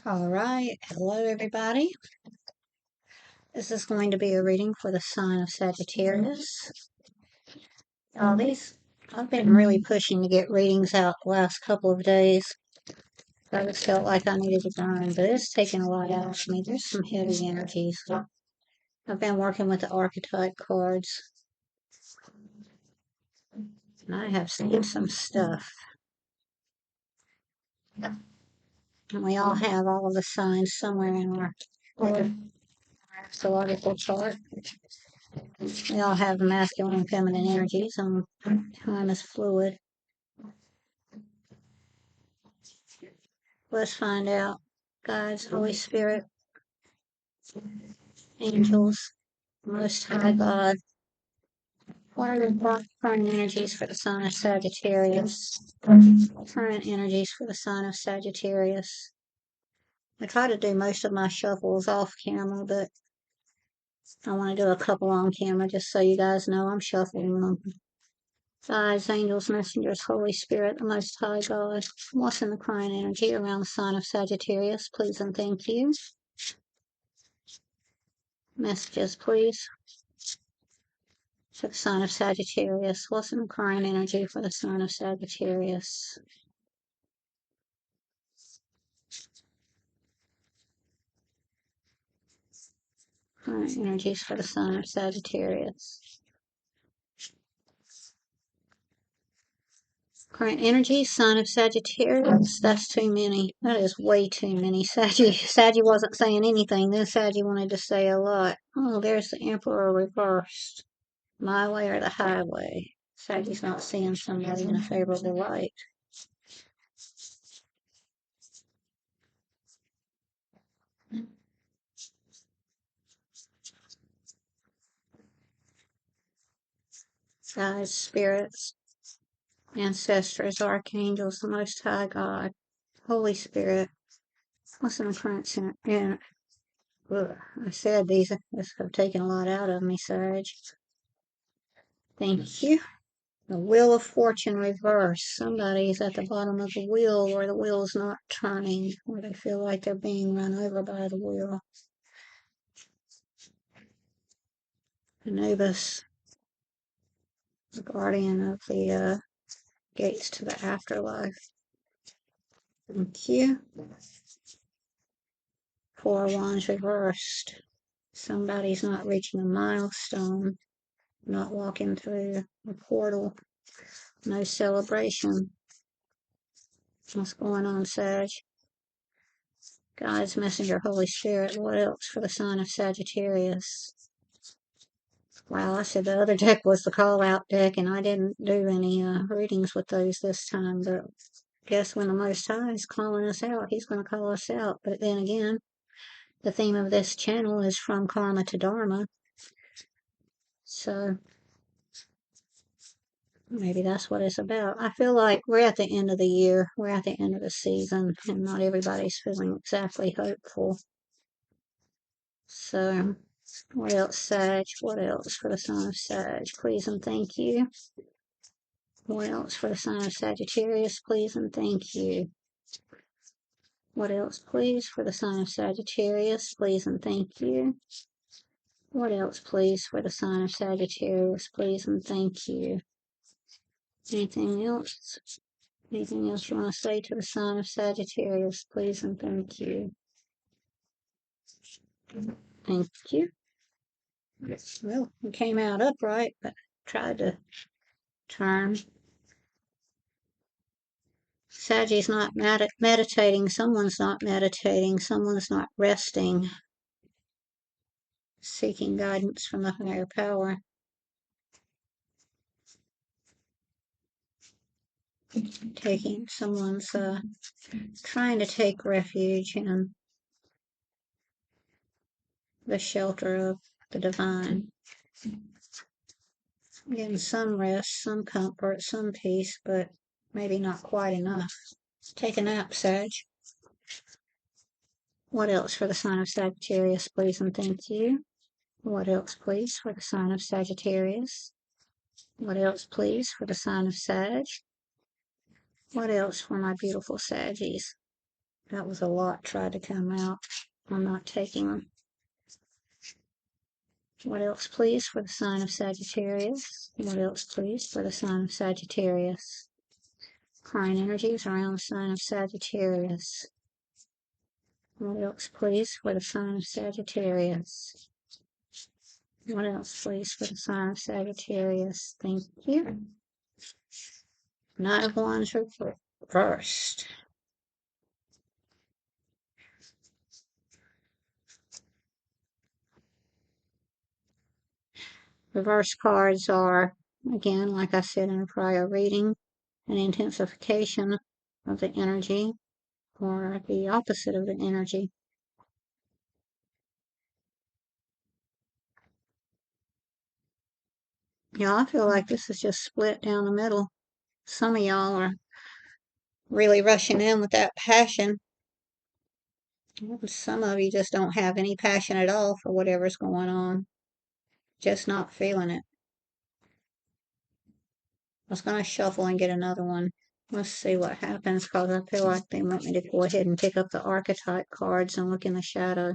All right. Hello, everybody. This is going to be a reading for the sign of Sagittarius. I've been really pushing to get readings out the last couple of days. I just felt like I needed it done, but it's taken a lot out of me. There's some heavy energies. I've been working with the archetype cards, and I have seen some stuff. And we all have all of the signs somewhere in our astrological chart. We all have masculine and feminine energies, and time is fluid. Let's find out. Guides, Holy Spirit, angels, Most High God. What are the current energies for the sign of Sagittarius? Current energies for the sign of Sagittarius. I try to do most of my shuffles off camera, but I want to do a couple on camera just so you guys know I'm shuffling them. Guides, angels, messengers, Holy Spirit, the Most High God. What's in the current energy around the sign of Sagittarius? Please and thank you. Messages, please. For the sign of Sagittarius. What's in the current energy for the sign of Sagittarius? Current energies for the sign of Sagittarius. Current energy, sign of Sagittarius. That's too many. That is way too many. Saggy wasn't saying anything. Then Saggy wanted to say a lot. Oh, there's the Emperor reversed. My way or the highway. Saggy's not seeing somebody in a favorable light. Guides, spirits, ancestors, archangels, the Most High God, Holy Spirit. What's in the current center? Yeah, I said these have taken a lot out of me, Sag. Thank you. The Wheel of Fortune reverse. Somebody's at the bottom of the wheel where the wheel's not turning, where they feel like they're being run over by the wheel. Anubis, the guardian of the gates to the afterlife. Thank you. Four Wands reversed. Somebody's not reaching a milestone, not walking through a portal. No celebration. What's going on, Sag? God's messenger, Holy Spirit. What else for the sign of Sagittarius? Wow, I said the other deck was the call out deck, and I didn't do any readings with those this time. But I guess when the Most High is calling us out, He's going to call us out. But then again, the theme of this channel is from karma to dharma. So maybe that's what it's about. I feel like we're at the end of the year, we're at the end of the season, and not everybody's feeling exactly hopeful. So, what else, Sag? What else for the sign of Sag? Please and thank you. What else for the sign of Sagittarius? Please and thank you. What else, please, for the sign of Sagittarius? Please and thank you. What else, please, for the sign of Sagittarius? Please and thank you. Anything else? Anything else you want to say to the sign of Sagittarius? Please and thank you. Thank you. Well, it came out upright, but tried to turn. Sagi's not meditating. Someone's not meditating. Someone's not resting. Seeking guidance from the higher power. Someone's trying to take refuge in the shelter of the divine. Getting some rest, some comfort, some peace, but maybe not quite enough. Take a nap, Sag. What else for the sign of Sagittarius, please and thank you? What else, please, for the sign of Sagittarius? What else, please, for the sign of Sag? What else for my beautiful Saggies? That was a lot tried to come out. I'm not taking them. What else, please, for the sign of Sagittarius? What else, please, for the sign of Sagittarius? Current energies around the sign of Sagittarius. What else, please, for the sign of Sagittarius? What else, please, for the sign of Sagittarius? Thank you. Knight of Wands reversed. Reverse cards are, again, like I said in a prior reading, an intensification of the energy or the opposite of the energy. Yeah, I feel like this is just split down the middle. Some of y'all are really rushing in with that passion. Some of you just don't have any passion at all for whatever's going on. Just not feeling it. I was going to shuffle and get another one. Let's see what happens, because I feel like they want me to go ahead and pick up the archetype cards and look in the shadow.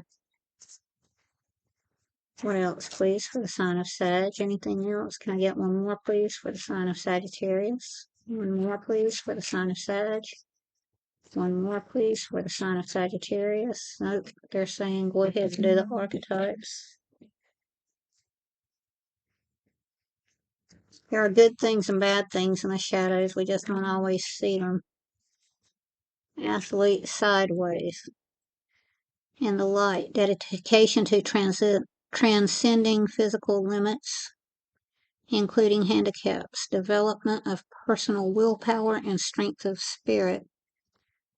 What else, please, for the sign of Sag? Anything else? Can I get one more, please, for the sign of Sagittarius? One more, please, for the sign of Sag. One more, please, for the sign of Sagittarius. Nope, they're saying go ahead and do the archetypes. There are good things and bad things in the shadows. We just don't always see them. Athlete sideways. In the light, dedication to transcending physical limits, including handicaps, development of personal willpower and strength of spirit.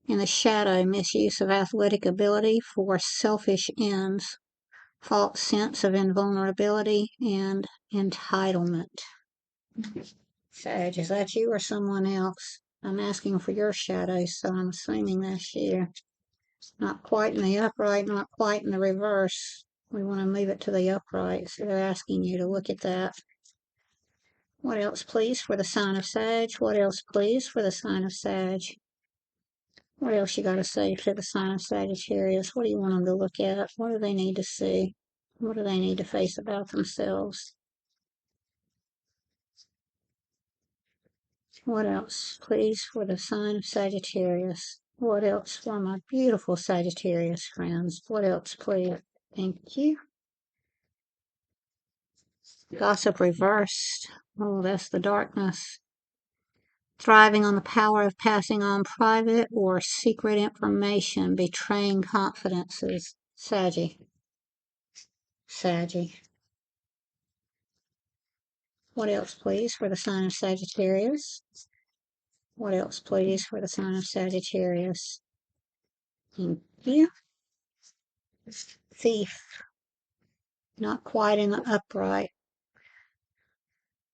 In the shadow, misuse of athletic ability for selfish ends, false sense of invulnerability, and entitlement. Sag, is that you or someone else? I'm asking for your shadow, so I'm assuming that's you. Not quite in the upright, not quite in the reverse. We want to move it to the upright, so they're asking you to look at that. What else, please, for the sign of Sag? What else, please, for the sign of Sag? What else you got to say for the sign of Sagittarius? What do you want them to look at? What do they need to see? What do they need to face about themselves? What else, please, for the sign of Sagittarius? What else for my beautiful Sagittarius friends? What else, please? Thank you. Gossip reversed. Oh, that's the darkness. Thriving on the power of passing on private or secret information, betraying confidences. Saggy. Saggy. What else, please, for the sign of Sagittarius? What else, please, for the sign of Sagittarius? Thank you. Thief. Not quite in the upright.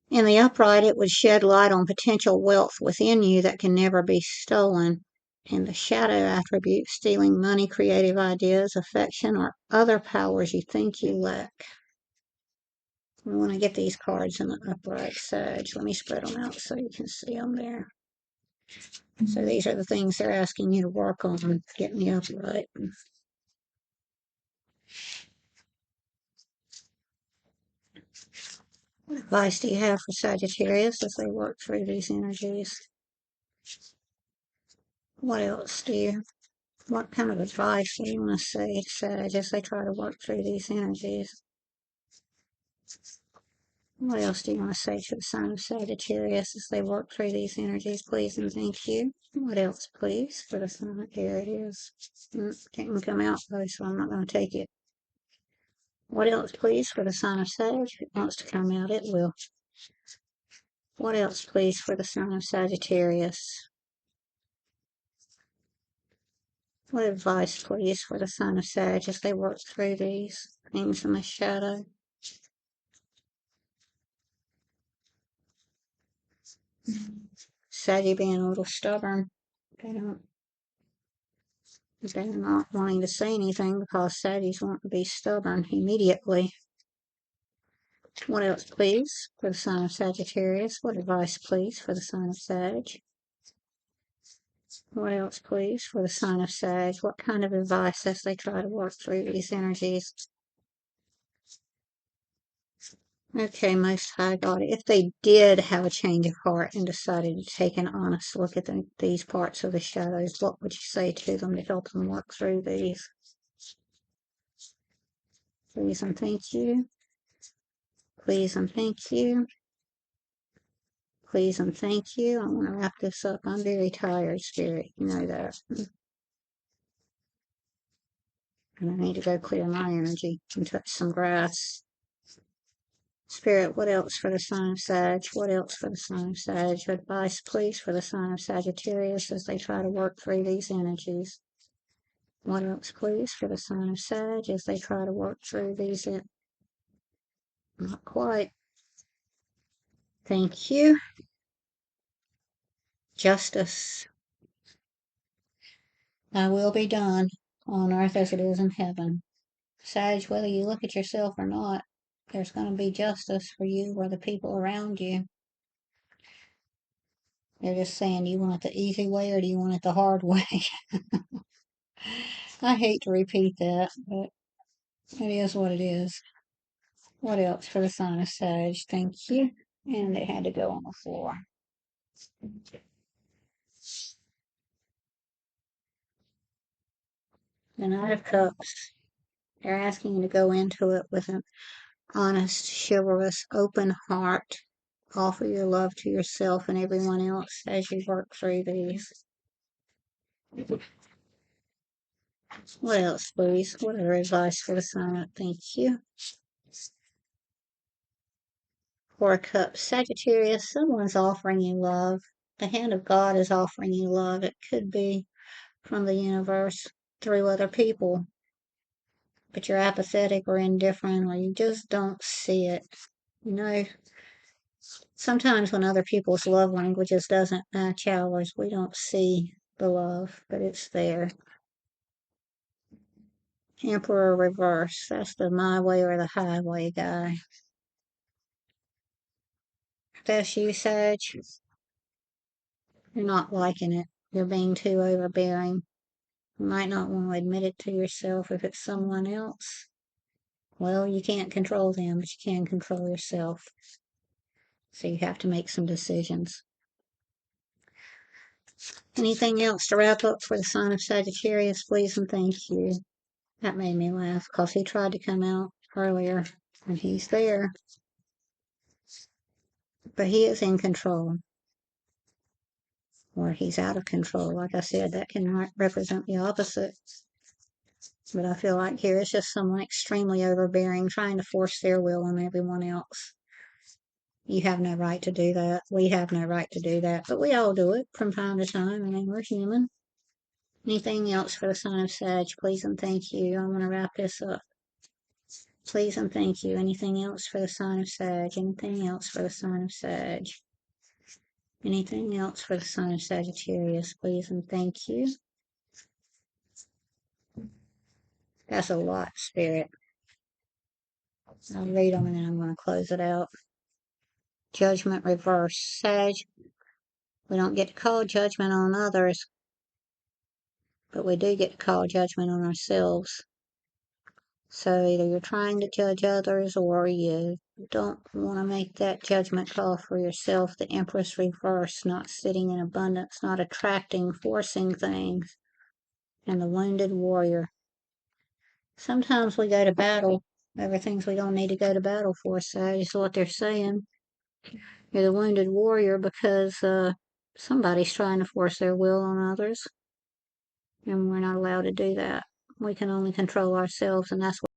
In the upright, it would shed light on potential wealth within you that can never be stolen. In the shadow attribute, stealing money, creative ideas, affection, or other powers you think you lack. We want to get these cards in the upright, Sag. Let me spread them out so you can see them there. So these are the things they're asking you to work on, getting the upright. What advice do you have for Sagittarius as they work through these energies? What else what kind of advice do you want to say to Sag as they try to work through these energies? What else do you want to say to the sign of Sagittarius as they work through these energies, please and thank you? What else, please, for the sign? Here it is. Didn't come out though, so I'm not going to take it. What else, please, for the sign of Sag? If it wants to come out, it will. What else, please, for the sign of Sagittarius? What advice, please, for the sign of Sag as they work through these things in the shadow? Saggy being a little stubborn. They're not wanting to say anything because Saggies want to be stubborn immediately. What else, please, for the sign of Sagittarius? What advice, please, for the sign of Sag? What else, please, for the sign of Sag? What kind of advice as they try to work through these energies? Okay, Most High God, if they did have a change of heart and decided to take an honest look at these parts of the shadows, what would you say to them to help them work through these? Please and thank you. Please and thank you. Please and thank you. I want to wrap this up. I'm very tired, Spirit. You know that. And I need to go clear my energy and touch some grass. Spirit, what else for the sign of Sag? What else for the sign of Sag? Advice, please, for the sign of Sagittarius as they try to work through these energies. What else, please, for the sign of Sag as they try to work through these? Not quite. Thank you. Justice. Thy will be done on earth as it is in heaven. Sag, whether you look at yourself or not, there's going to be justice for you or the people around you. They're just saying, do you want it the easy way or do you want it the hard way? I hate to repeat that, but it is what it is. What else for the sign of Sag? Thank you. And it had to go on the floor. The Knight of Cups. They're asking you to go into it with an honest, chivalrous, open heart. Offer your love to yourself and everyone else as you work through these. What else, please? What other advice for the sign? Thank you. Four of Cups. Sagittarius, someone's offering you love. The hand of God is offering you love. It could be from the universe through other people, but you're apathetic or indifferent or you just don't see it. You know, sometimes when other people's love languages doesn't match ours, we don't see the love, but it's there. Emperor reverse. That's the my way or the highway guy. That's you, Sag. You're not liking it. You're being too overbearing. You might not want to admit it to yourself if it's someone else. Well, you can't control them, but you can control yourself. So you have to make some decisions. Anything else to wrap up for the sign of Sagittarius, please and thank you. That made me laugh because he tried to come out earlier and he's there. But he is in control. Or he's out of control. Like I said, that can represent the opposite. But I feel like here it's just someone extremely overbearing, trying to force their will on everyone else. You have no right to do that. We have no right to do that. But we all do it from time to time. I mean, we're human. Anything else for the sign of Sag, please and thank you. I'm going to wrap this up. Please and thank you. Anything else for the sign of Sag? Anything else for the sign of Sag? Anything else for the sign of Sagittarius, please and thank you. That's a lot, Spirit. I'll read them and then I'm going to close it out. Judgment reverse. Sag, we don't get to call judgment on others, but we do get to call judgment on ourselves. So either you're trying to judge others or you don't want to make that judgment call for yourself. The Empress reverse, not sitting in abundance, not attracting, forcing things. And the Wounded Warrior. Sometimes we go to battle over things we don't need to go to battle for, so is what they're saying. You're the Wounded Warrior because somebody's trying to force their will on others. And we're not allowed to do that. We can only control ourselves, and that's what